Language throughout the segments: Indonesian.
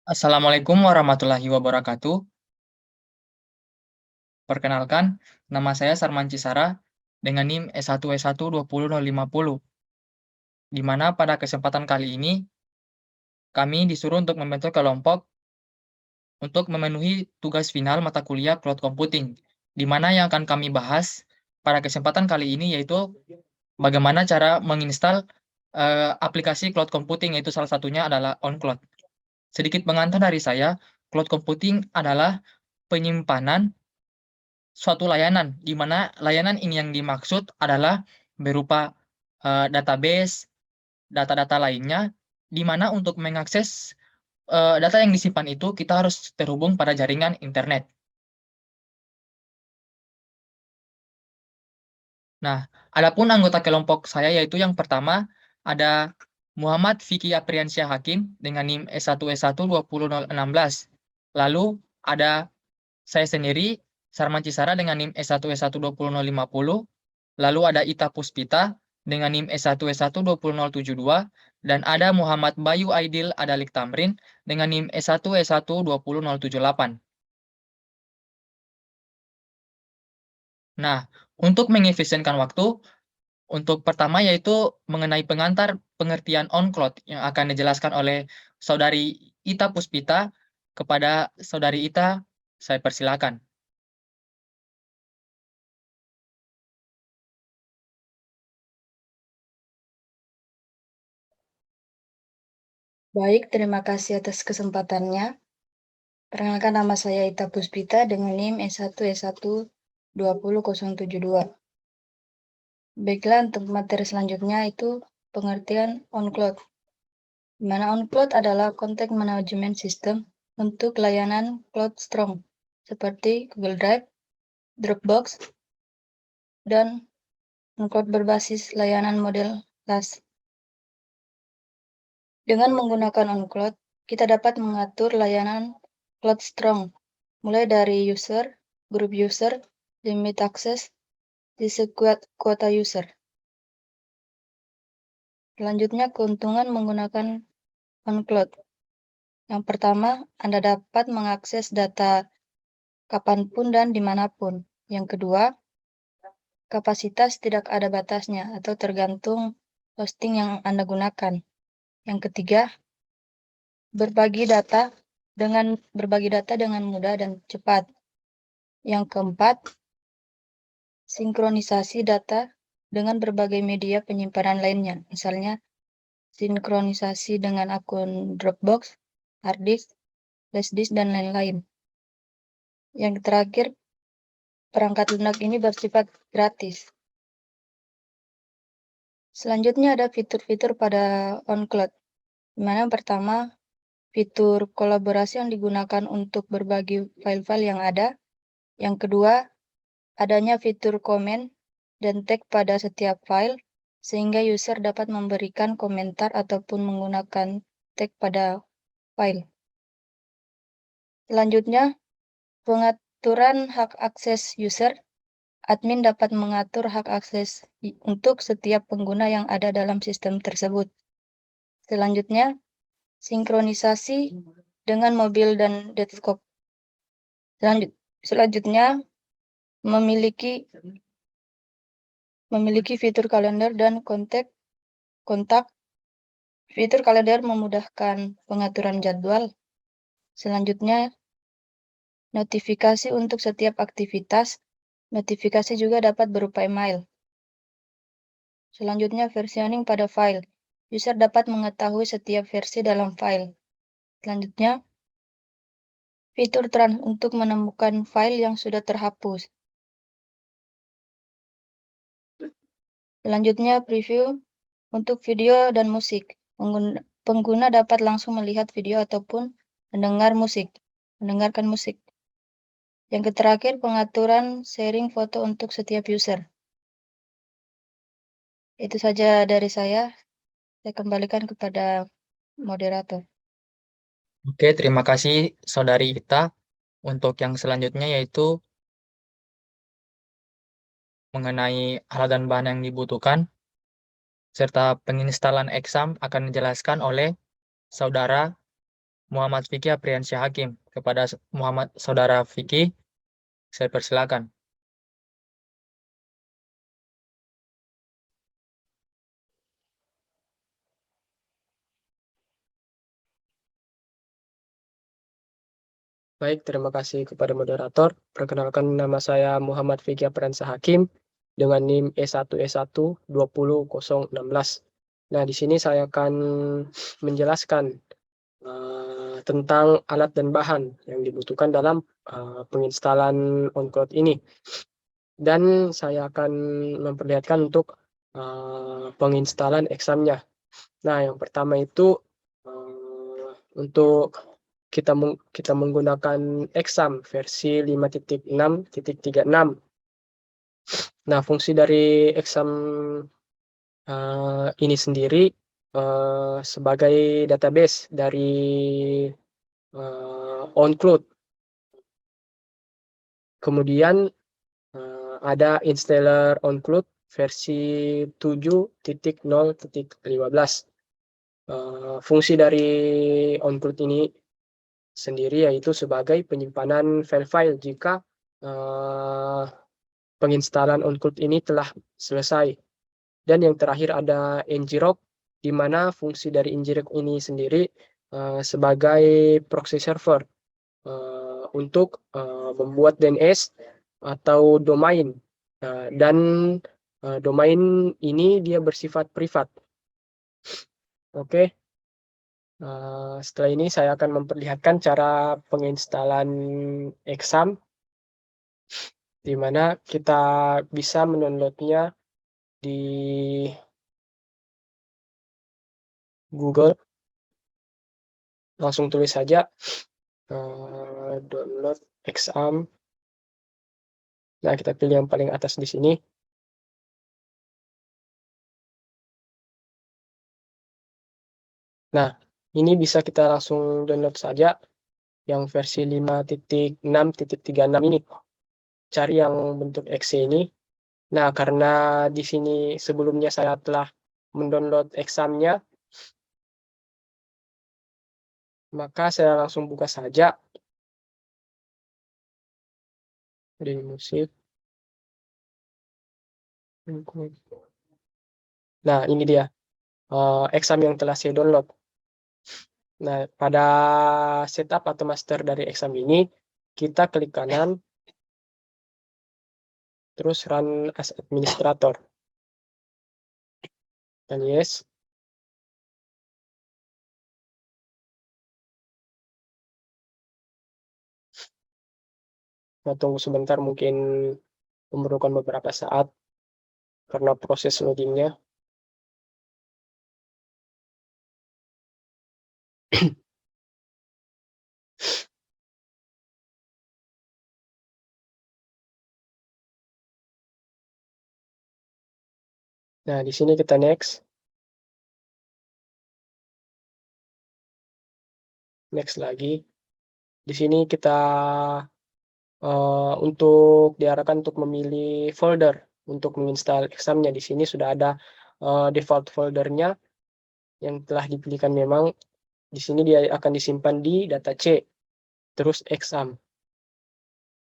Assalamualaikum warahmatullahi wabarakatuh. Perkenalkan, nama saya Sarman Cisara dengan NIM S1W1 20050, di mana pada kesempatan kali ini kami disuruh untuk membentuk kelompok untuk memenuhi tugas final mata kuliah Cloud Computing, di mana yang akan kami bahas pada kesempatan kali ini yaitu bagaimana cara menginstal aplikasi Cloud Computing, yaitu salah satunya adalah OnCloud. Sedikit pengantar dari saya, Cloud Computing adalah penyimpanan suatu layanan, di mana layanan ini yang dimaksud adalah berupa database, data-data lainnya, di mana untuk mengakses data yang disimpan itu kita harus terhubung pada jaringan internet. Nah, adapun anggota kelompok saya yaitu yang pertama ada Muhammad Vicky Apriansyah Hakim dengan NIM S1W1 20016. Lalu ada saya sendiri, Sarman Cisara dengan NIM S1W1 20050. Lalu ada Ita Puspita dengan NIM S1W1 20072, dan ada Muhammad Bayu Aidil Adalik Tamrin dengan NIM S1W1 20078. Nah, untuk mengefisienkan waktu, untuk pertama yaitu mengenai pengantar pengertian on-cloud yang akan dijelaskan oleh Saudari Ita Puspita. Kepada Saudari Ita, saya persilakan. Baik, terima kasih atas kesempatannya. Perkenalkan, nama saya Ita Puspita dengan NIM S1W1 20072. Baiklah, untuk materi selanjutnya itu pengertian on-cloud. Di mana on-cloud adalah content management system untuk layanan cloud strong seperti Google Drive, Dropbox, dan on-cloud berbasis layanan model SaaS. Dengan menggunakan on-cloud, kita dapat mengatur layanan cloud strong, mulai dari user, grup user, limit akses, disekuat kuota user. Selanjutnya, keuntungan menggunakan on-cloud. Yang pertama, Anda dapat mengakses data kapanpun dan dimanapun. Yang kedua, kapasitas tidak ada batasnya atau tergantung hosting yang Anda gunakan. Yang ketiga, berbagi data dengan mudah dan cepat. Yang keempat, sinkronisasi data dengan berbagai media penyimpanan lainnya, misalnya sinkronisasi dengan akun Dropbox, hard disk, flash disk, dan lain-lain. Yang terakhir, perangkat lunak ini bersifat gratis. Selanjutnya ada fitur-fitur pada OnCloud, di mana yang pertama, fitur kolaborasi yang digunakan untuk berbagi file-file yang ada. Yang kedua, adanya fitur komen dan tag pada setiap file, sehingga user dapat memberikan komentar ataupun menggunakan tag pada file. Selanjutnya, pengaturan hak akses user. Admin dapat mengatur hak akses untuk setiap pengguna yang ada dalam sistem tersebut. Selanjutnya, sinkronisasi dengan mobil dan desktop. Selanjutnya, memiliki fitur kalender dan kontak. Fitur kalender memudahkan pengaturan jadwal. Selanjutnya, notifikasi untuk setiap aktivitas. Notifikasi juga dapat berupa email. Selanjutnya, versioning pada file. User dapat mengetahui setiap versi dalam file. Selanjutnya, fitur untuk menemukan file yang sudah terhapus. Selanjutnya, preview untuk video dan musik. Pengguna dapat langsung melihat video ataupun mendengarkan musik. Yang terakhir, pengaturan sharing foto untuk setiap user. Itu saja dari saya. Saya kembalikan kepada moderator. Oke, terima kasih Saudari Ita. Untuk yang selanjutnya yaitu mengenai alat dan bahan yang dibutuhkan, serta penginstalan exam akan dijelaskan oleh Saudara Muhammad Fikri Apriansyah Hakim. Kepada Saudara Fikri, saya persilakan. Baik, terima kasih kepada moderator. Perkenalkan, nama saya Muhammad Fikri Apriansyah Hakim dengan NIM E1E1 20016. Nah, di sini saya akan menjelaskan tentang alat dan bahan yang dibutuhkan dalam penginstalan OnCloud ini. Dan saya akan memperlihatkan untuk penginstalan examnya. Nah, yang pertama itu untuk kita menggunakan exam versi 5.6.36. Nah, fungsi dari exam ini sendiri sebagai database dari OnCloud. Kemudian ada installer OnCloud versi 7.0.15. Fungsi dari OnCloud ini sendiri yaitu sebagai penyimpanan file-file jika penginstalan OnCloud ini telah selesai. Dan yang terakhir ada ngrok, di mana fungsi dari ngrok ini sendiri sebagai proxy server untuk membuat DNS atau domain. Dan domain ini dia bersifat privat. Oke. Setelah ini saya akan memperlihatkan cara penginstalan exam, di mana kita bisa mendownloadnya di Google. Langsung tulis saja download exam. Nah, kita pilih yang paling atas di sini. Nah, ini bisa kita langsung download saja yang versi 5.6.36 ini. Cari yang bentuk exe ini. Nah, karena di sini sebelumnya saya telah mendownload examnya, maka saya langsung buka saja. Di musik. Nah, ini dia exam yang telah saya download. Nah, pada setup atau master dari exam ini, kita klik kanan, terus run as administrator. Dan yes. Nah, tunggu sebentar, mungkin memerlukan beberapa saat karena proses loadingnya. Nah, di sini kita next. Next lagi. Di sini kita diarahkan untuk memilih folder untuk menginstal examnya. Di sini sudah ada default foldernya yang telah dipilihkan memang. Di sini dia akan disimpan di data C, terus exam.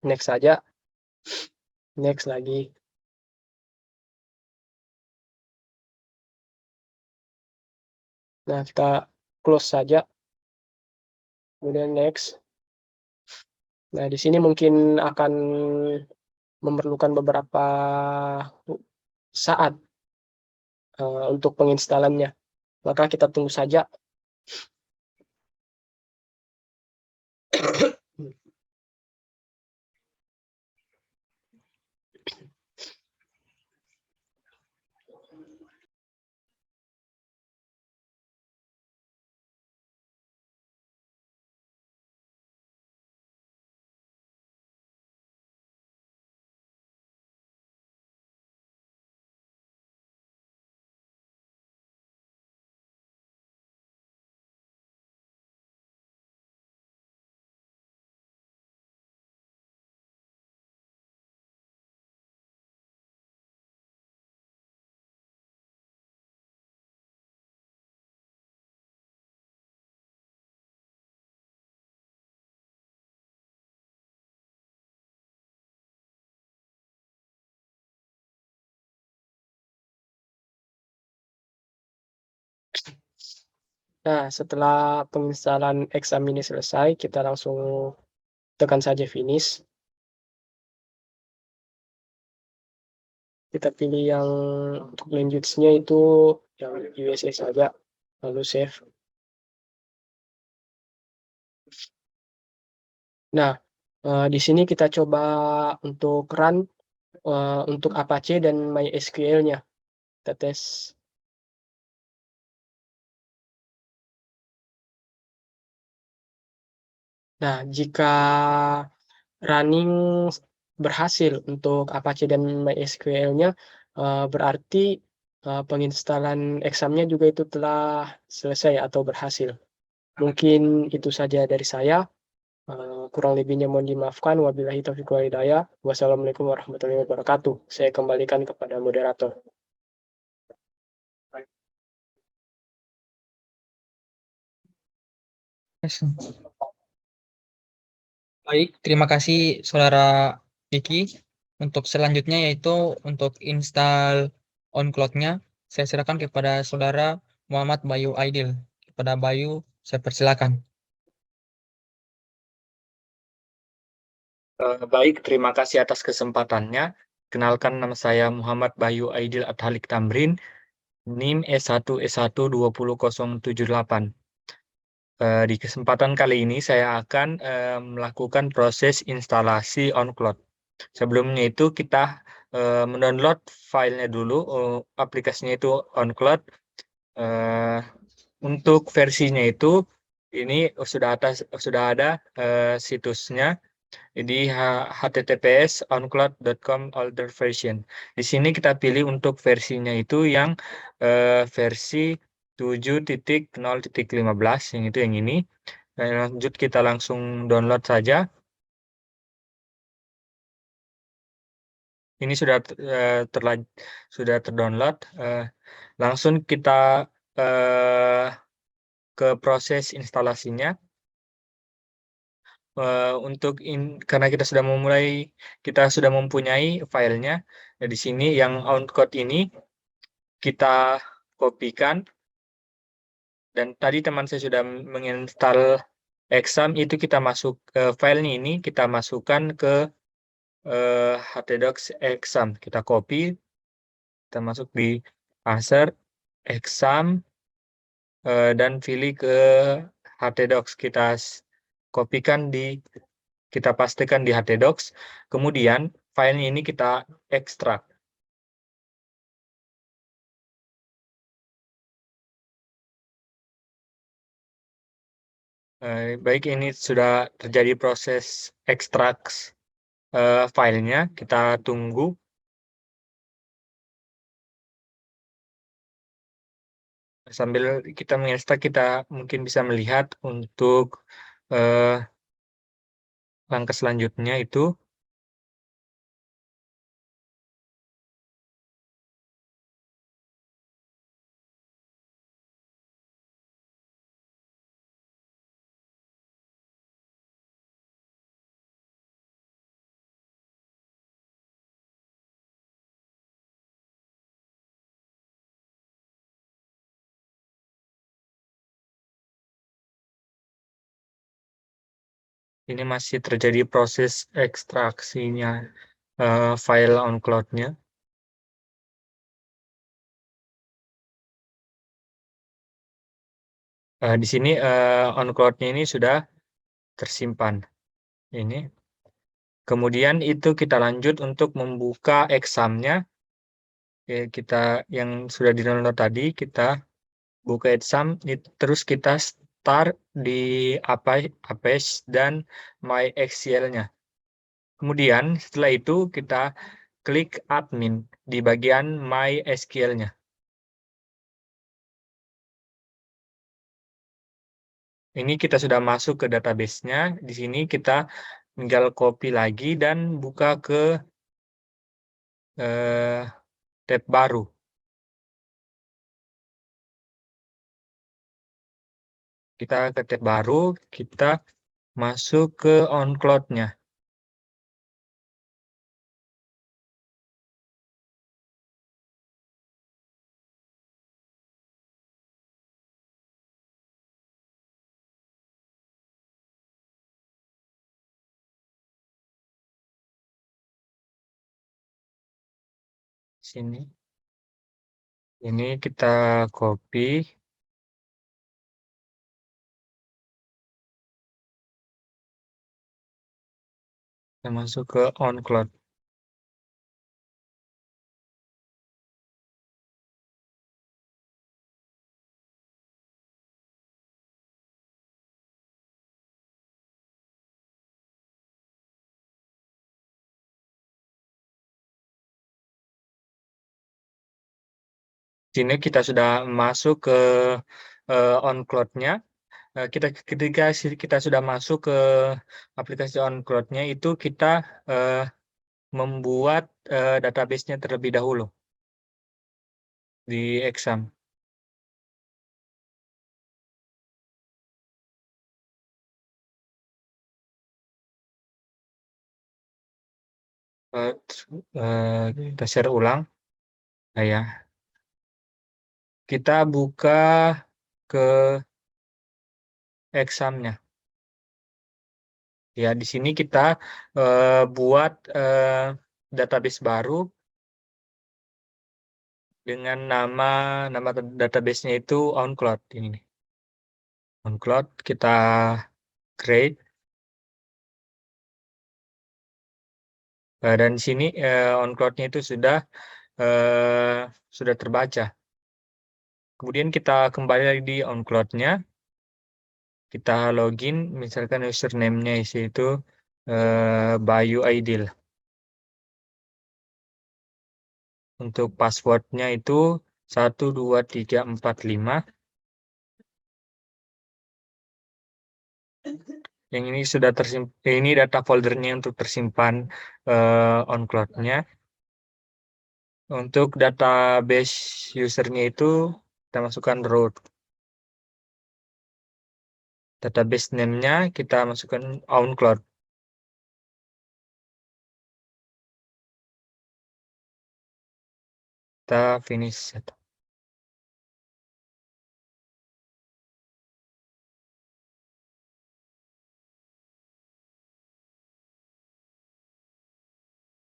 Next saja. Next lagi. Nah, kita close saja. Kemudian next. Nah, di sini mungkin akan memerlukan beberapa saat untuk penginstalannya. Maka kita tunggu saja. Nah, setelah penginstalan exam ini selesai, kita langsung tekan saja finish. Kita pilih yang untuk language-nya itu yang USA saja, lalu save. Nah, di sini kita coba untuk run untuk Apache dan MySQL-nya. Kita tes. Nah, jika running berhasil untuk Apache dan MySQL-nya, berarti penginstalan exam-nya juga itu telah selesai atau berhasil. Mungkin itu saja dari saya. Kurang lebihnya mohon dimaafkan. Wabillahi taufiq wal hidayah. Wassalamualaikum warahmatullahi wabarakatuh. Saya kembalikan kepada moderator. Baik, terima kasih Saudara Vicky. Untuk selanjutnya yaitu untuk install OnCloud-nya, saya serahkan kepada Saudara Muhammad Bayu Aidil. Kepada Bayu, saya persilakan. Baik, terima kasih atas kesempatannya. Kenalkan, nama saya Muhammad Bayu Aidil Adhalik Tamrin, NIM S1S1200078. Di kesempatan kali ini saya akan melakukan proses instalasi OnCloud. Sebelumnya itu kita mendownload filenya dulu, aplikasinya itu OnCloud. Untuk versinya itu ini sudah ada situsnya. Jadi https oncloud.com older version. Di sini kita pilih untuk versinya itu yang versi 7.0.15, yang itu yang ini. Lanjut kita langsung download saja. Ini sudah terdownload. Langsung kita ke proses instalasinya. Karena kita sudah mempunyai filenya. Nah, di sini yang OnCloud ini kita kopikan, dan tadi teman saya sudah menginstal exam, itu kita masuk filenya ini, kita masukkan ke htdocs exam. Kita copy, kita masuk di parser exam, dan pilih ke htdocs. Kita pastikan di htdocs. Kemudian filenya ini kita ekstrak. Baik, ini sudah terjadi proses ekstrak filenya. Kita tunggu. Sambil kita mengekstrak, kita mungkin bisa melihat untuk langkah selanjutnya itu. Ini masih terjadi proses ekstraksinya file OnCloud-nya. Di sini OnCloud-nya ini sudah tersimpan. Ini. Kemudian itu kita lanjut untuk membuka examnya. Kita yang sudah di-download tadi, kita buka exam, terus kita start di Apache dan MySQL-nya. Kemudian setelah itu kita klik admin di bagian MySQL-nya. Ini kita sudah masuk ke database-nya. Di sini kita tinggal copy lagi dan buka ke tab baru. Kita ke tab baru, kita masuk ke OnCloud-nya. Sini. Ini kita copy. Kita masuk ke OnCloud. Sini kita sudah masuk ke OnCloud-nya. Ketika kita sudah masuk ke aplikasi OnCloud-nya itu kita membuat database-nya terlebih dahulu di exam. Kita share ulang. Nah, ya. Kita buka ke examnya. Ya, di sini kita buat database baru dengan nama database-nya itu OnCloud ini nih. OnCloud kita create. Dan di sini OnCloud-nya itu sudah terbaca. Kemudian kita kembali lagi di OnCloud-nya. Kita login, misalkan username-nya itu Bayu Aidil. Untuk password-nya itu 12345. Yang ini sudah tersimpan. Ini data foldernya untuk tersimpan OnCloud-nya. Untuk database usernya itu kita masukkan root. Database name-nya kita masukkan OnCloud. Kita finish.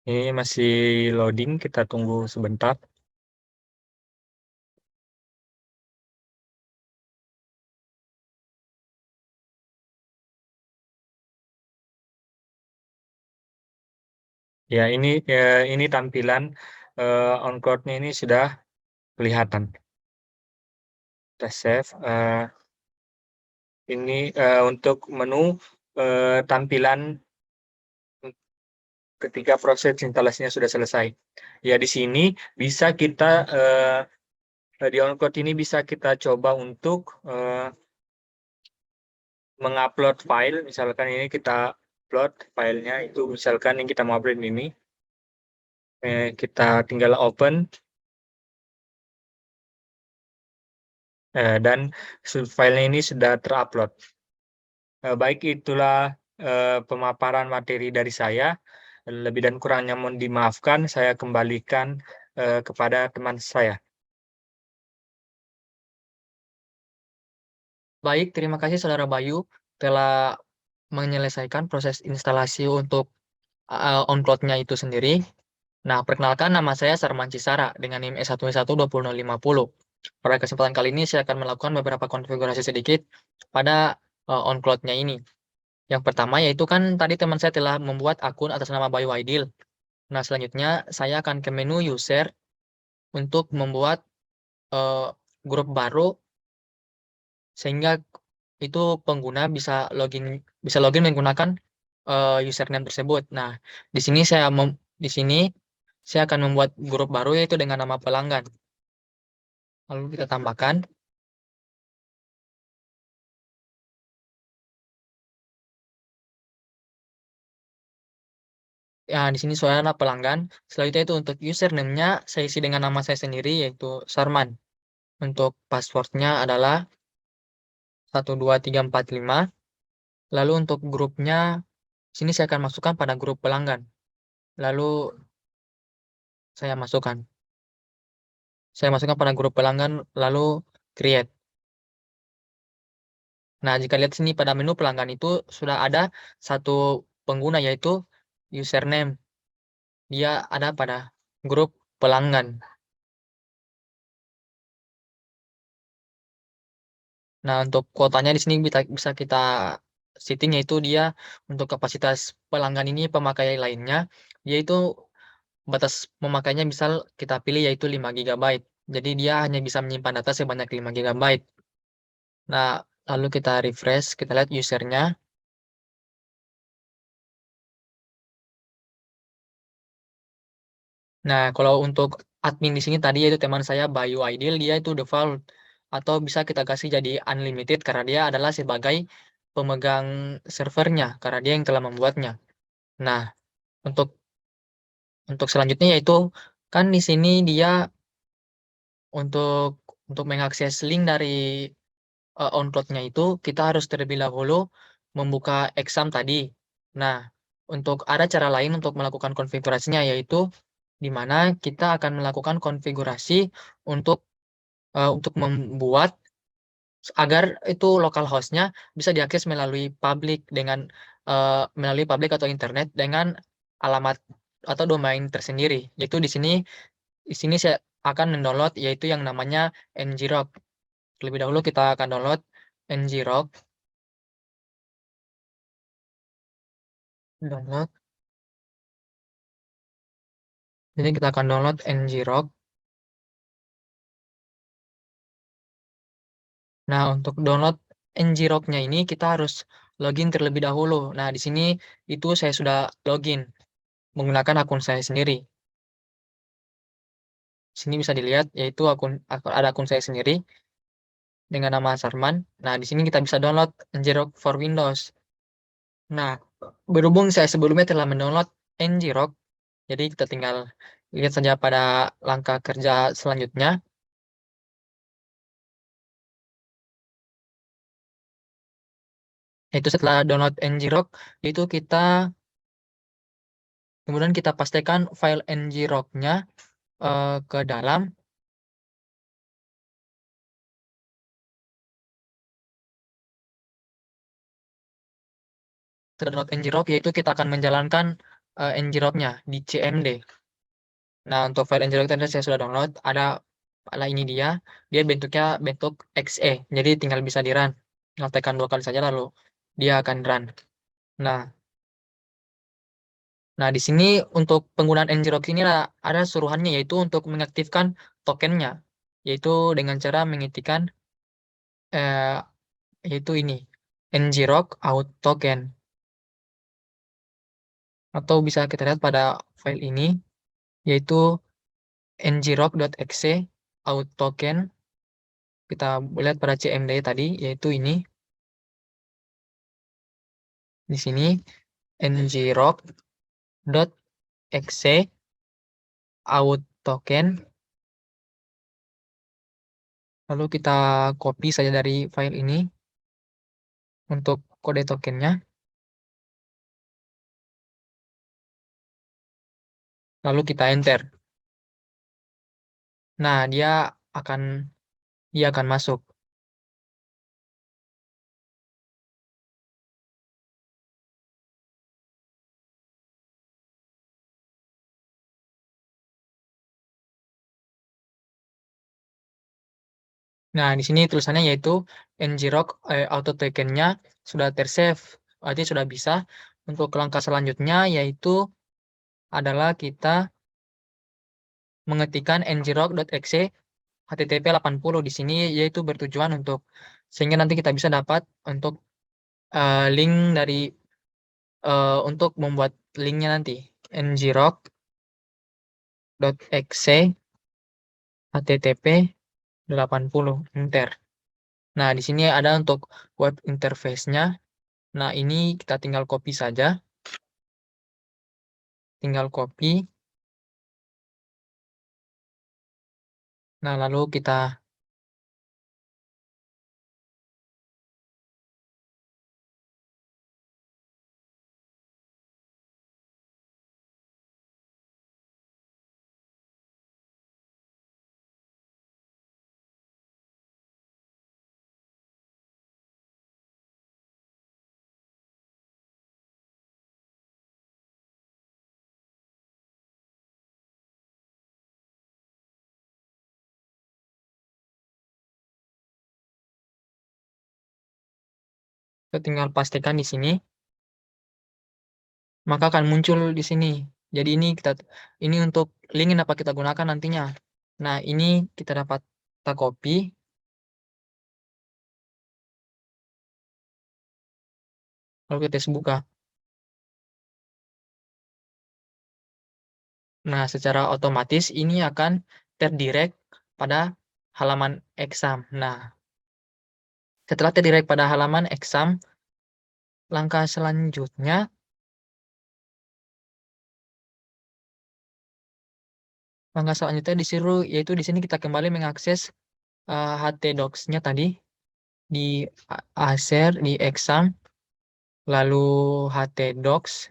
Ini masih loading, kita tunggu sebentar. Ya, ini tampilan OnCloud-nya ini sudah kelihatan. Kita save. Ini untuk menu tampilan ketika proses instalasinya sudah selesai. Ya, di sini bisa kita di OnCloud ini bisa kita coba untuk mengupload file. Misalkan ini kita upload filenya itu, misalkan yang kita mau upload ini. Kita tinggal open. Dan filenya ini sudah terupload. Baik, itulah pemaparan materi dari saya. Lebih dan kurangnya mohon dimaafkan. Saya kembalikan kepada teman saya. Baik, terima kasih Saudara Bayu telah menyelesaikan proses instalasi untuk OnCloud-nya itu sendiri. Nah, perkenalkan, nama saya Sarman Cisara dengan NIM S1120050. Pada kesempatan kali ini saya akan melakukan beberapa konfigurasi sedikit pada OnCloud-nya ini. Yang pertama yaitu kan tadi teman saya telah membuat akun atas nama Bayu Aidil. Nah, selanjutnya saya akan ke menu user untuk membuat grup baru sehingga itu pengguna bisa login menggunakan username tersebut. Nah, di sini saya akan membuat grup baru yaitu dengan nama pelanggan. Lalu kita tambahkan. Ya, di sini soalnya pelanggan. Selanjutnya itu untuk username-nya saya isi dengan nama saya sendiri yaitu Sarman. Untuk password-nya adalah 12345. Lalu untuk grupnya sini saya akan masukkan pada grup pelanggan. Lalu saya masukkan pada grup pelanggan lalu create. Nah, jika lihat sini pada menu pelanggan itu sudah ada satu pengguna yaitu username. Dia ada pada grup pelanggan. Nah, untuk kuotanya di sini bisa kita setting, yaitu dia untuk kapasitas pelanggan ini pemakai lainnya, yaitu batas memakainya misal kita pilih yaitu 5 GB. Jadi dia hanya bisa menyimpan data sebanyak 5 GB. Nah, lalu kita refresh, kita lihat usernya. Nah, kalau untuk admin di sini tadi yaitu teman saya Bayu Aidil, dia itu default atau bisa kita kasih jadi unlimited karena dia adalah sebagai pemegang servernya karena dia yang telah membuatnya. Nah, untuk selanjutnya yaitu kan di sini dia untuk mengakses link dari OnCloud-nya itu kita harus terlebih dahulu membuka exam tadi. Nah, untuk ada cara lain untuk melakukan konfigurasinya yaitu di mana kita akan melakukan konfigurasi untuk membuat agar itu local host-nya bisa diakses melalui publik atau internet dengan alamat atau domain tersendiri. Yaitu di sini saya akan mendownload yaitu yang namanya ngrok. Terlebih dahulu kita akan download ngrok. Download. Jadi kita akan download ngrok. Nah, untuk download ngrok-nya ini kita harus login terlebih dahulu. Nah, di sini itu saya sudah login menggunakan akun saya sendiri. Sini bisa dilihat yaitu ada akun saya sendiri dengan nama Sarman. Nah, di sini kita bisa download ngrok for Windows. Nah, berhubung saya sebelumnya telah mendownload ngrok, jadi kita tinggal lihat saja pada langkah kerja selanjutnya. Yaitu setelah download ngrok, itu kemudian kita pastikan file ngrok-nya ke dalam download ngrok, yaitu kita akan menjalankan ngrok-nya di cmd. Nah, untuk file ngrok tadi saya sudah download, ada ini dia bentuknya bentuk exe, jadi tinggal bisa di run. Tinggal tekan 2 kali saja lalu dia akan run. Nah, di sini untuk penggunaan ngrok ini ada suruhannya yaitu untuk mengaktifkan tokennya, yaitu dengan cara mengetikkan eh, yaitu ini ngrok out token, atau bisa kita lihat pada file ini yaitu ngrok.exe out token. Kita lihat pada cmd tadi yaitu ini di sini ngrok.exe out token. Lalu kita copy saja dari file ini untuk kode tokennya. Lalu kita enter. Nah, dia akan masuk. Nah, di sini tulisannya yaitu ngrok auto tokennya sudah tersave. Berarti sudah bisa. Untuk langkah selanjutnya yaitu adalah kita mengetikkan ngrok.exe http 80 di sini, yaitu bertujuan sehingga nanti kita bisa dapat untuk link untuk membuat linknya nanti ngrok.exe http 80 enter. Nah, di sini ada untuk web interface-nya. Nah, ini kita tinggal copy saja. Tinggal copy. Nah, lalu kita Kita tinggal pastikan di sini, maka akan muncul di sini. Jadi ini untuk link yang dapat kita gunakan nantinya. Nah, ini kita dapat kita copy. Lalu kita buka. Nah, secara otomatis ini akan terdirect pada halaman exam. Nah, setelah terdirect pada halaman exam, langkah selanjutnya disuruh, yaitu di sini kita kembali mengakses htdocs-nya tadi di Acer, di exam, lalu htdocs.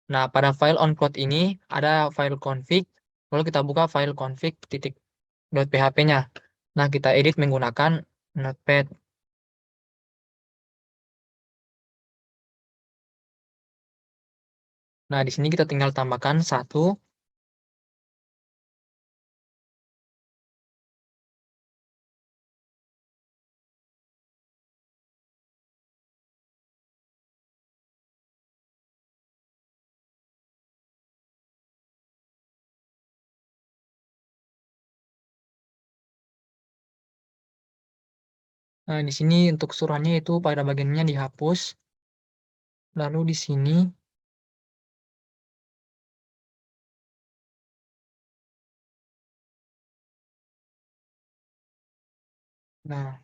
Nah, pada file onCloud ini ada file config, lalu kita buka file config.php-nya. Nah, kita edit menggunakan Notepad. Nah, di sini kita tinggal tambahkan 1. Nah, di sini untuk surannya itu pada bagiannya dihapus. Lalu di sini, nah,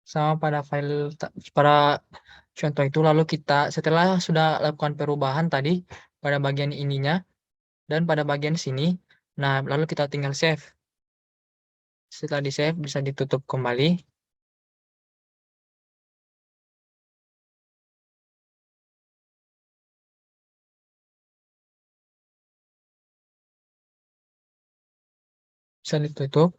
sama pada pada contoh itu, lalu kita setelah sudah lakukan perubahan tadi pada bagian ininya dan pada bagian sini, nah lalu kita tinggal save. Setelah di save bisa ditutup kembali. Bisa ditutup.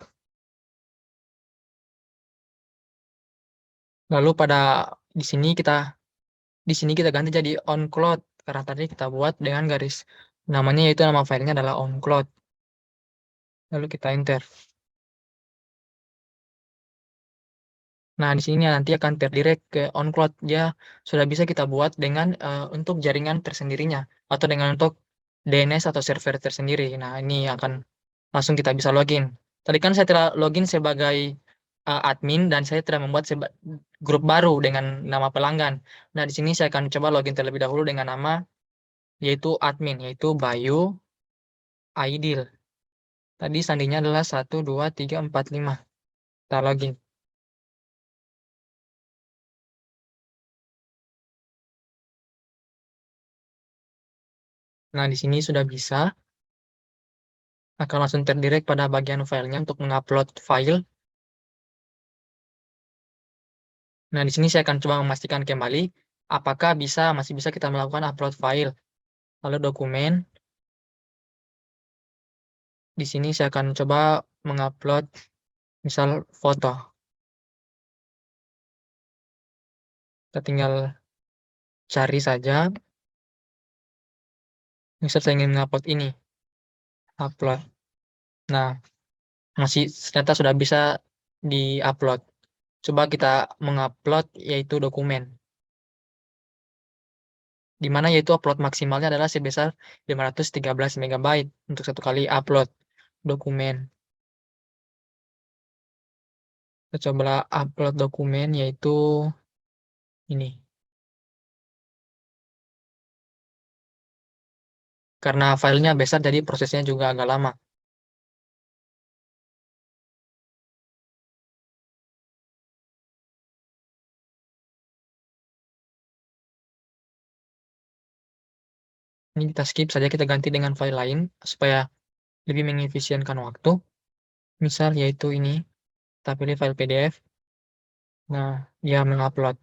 Lalu di sini kita ganti jadi onCloud karena tadi kita buat dengan garis namanya, yaitu nama filenya adalah onCloud. Lalu kita enter. Nah, di sini nanti akan terdirect ke onCloud. Dia sudah bisa kita buat dengan untuk jaringan tersendirinya atau dengan untuk DNS atau server tersendiri. Nah, ini akan langsung kita bisa login. Tadi kan saya telah login sebagai admin dan saya telah membuat grup baru dengan nama pelanggan. Nah, di sini saya akan coba login terlebih dahulu dengan nama yaitu admin, yaitu Bayu Aidil. Tadi sandinya adalah 1, 2, 3, 4, 5. Kita login. Nah, di sini sudah bisa. Akan langsung terdirect pada bagian filenya untuk mengupload file. Nah, di sini saya akan coba memastikan kembali apakah masih bisa kita melakukan upload file. Lalu dokumen. Di sini saya akan coba mengupload misal foto. Kita tinggal cari saja. Misal saya ingin mengupload ini. Upload. Nah, ternyata sudah bisa di-upload. Coba kita mengupload yaitu dokumen. Di mana yaitu upload maksimalnya adalah sebesar 513 MB untuk satu kali upload dokumen. Kita coba upload dokumen yaitu ini. Karena filenya besar jadi prosesnya juga agak lama. Ini kita skip saja, kita ganti dengan file lain supaya lebih mengefisienkan waktu. Misal yaitu ini, kita pilih file PDF. Nah, dia mengupload.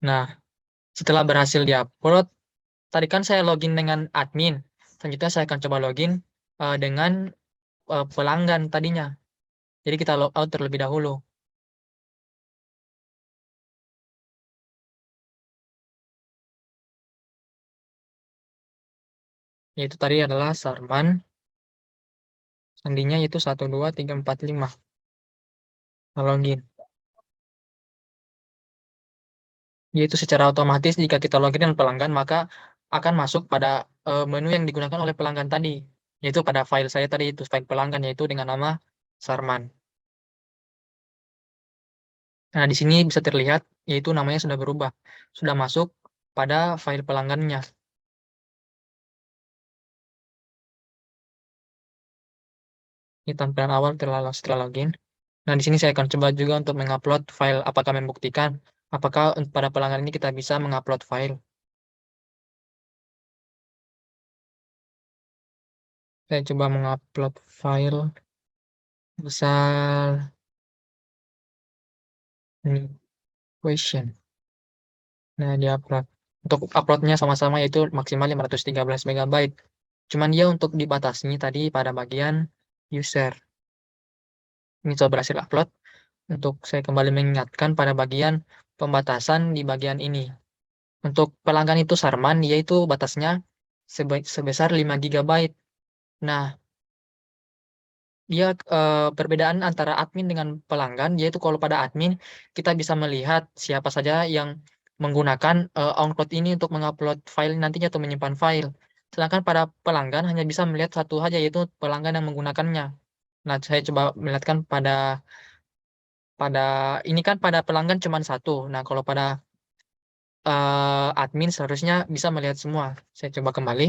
Nah, setelah berhasil diupload, tadi kan saya login dengan admin. Selanjutnya saya akan coba login dengan pelanggan tadinya. Jadi kita log out terlebih dahulu. yaitu tadi adalah Sarman. Sandinya yaitu 1, 2, 3, 4, 5. Login. Yaitu secara otomatis jika kita login dengan pelanggan, maka akan masuk pada menu yang digunakan oleh pelanggan tadi, yaitu pada file saya tadi, itu file pelanggan, yaitu dengan nama Sarman. Nah, di sini bisa terlihat, yaitu namanya sudah berubah, sudah masuk pada file pelanggannya. Ini tampilan awal setelah login. Nah, di sini saya akan coba juga untuk mengupload file, apakah membuktikan apakah pada pelanggan ini kita bisa mengupload file. Saya coba mengupload file besar ini question. Nah, dia upload. Untuk uploadnya sama-sama yaitu maksimal 513 MB. Cuman dia untuk dibatasinya tadi pada bagian user. Ini sudah berhasil upload. Untuk saya kembali mengingatkan pada bagian pembatasan di bagian ini. Untuk pelanggan itu Sarman, yaitu batasnya sebesar 5 GB. Nah, dia perbedaan antara admin dengan pelanggan, yaitu kalau pada admin kita bisa melihat siapa saja yang menggunakan OnCloud ini untuk mengupload file nantinya atau menyimpan file. Sedangkan pada pelanggan hanya bisa melihat satu saja, yaitu pelanggan yang menggunakannya. Nah, saya coba melihatkan pada ini kan pada pelanggan cuma satu. Nah, kalau pada admin seharusnya bisa melihat semua. Saya coba kembali.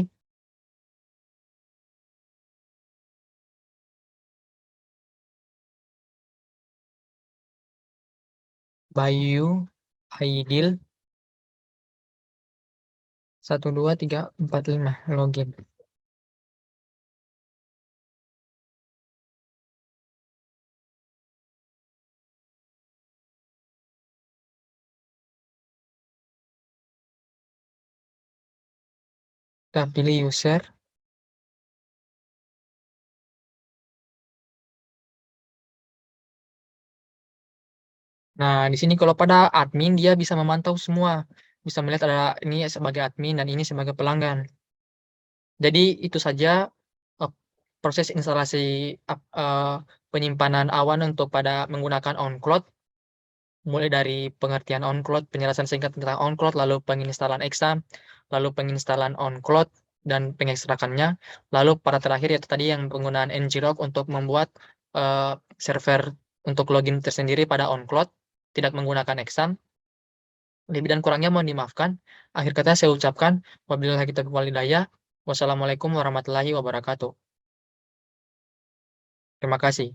Bayu Aidil 1, 2, 3, 4, 5 login. Kita pilih user. Nah, di sini kalau pada admin dia bisa memantau semua. Bisa melihat ada ini sebagai admin dan ini sebagai pelanggan. Jadi itu saja proses instalasi penyimpanan awan untuk pada menggunakan OnCloud. Mulai dari pengertian OnCloud, penjelasan singkat tentang OnCloud, lalu penginstalan exam, lalu penginstalan OnCloud dan pengekstrakannya, lalu pada terakhir yaitu tadi yang penggunaan ngrok untuk membuat server untuk login tersendiri pada OnCloud, tidak menggunakan exam. Lebih dan kurangnya mohon dimaafkan. Akhir kata saya ucapkan wabillahi taufiq wal hidayah. Wassalamualaikum warahmatullahi wabarakatuh. Terima kasih.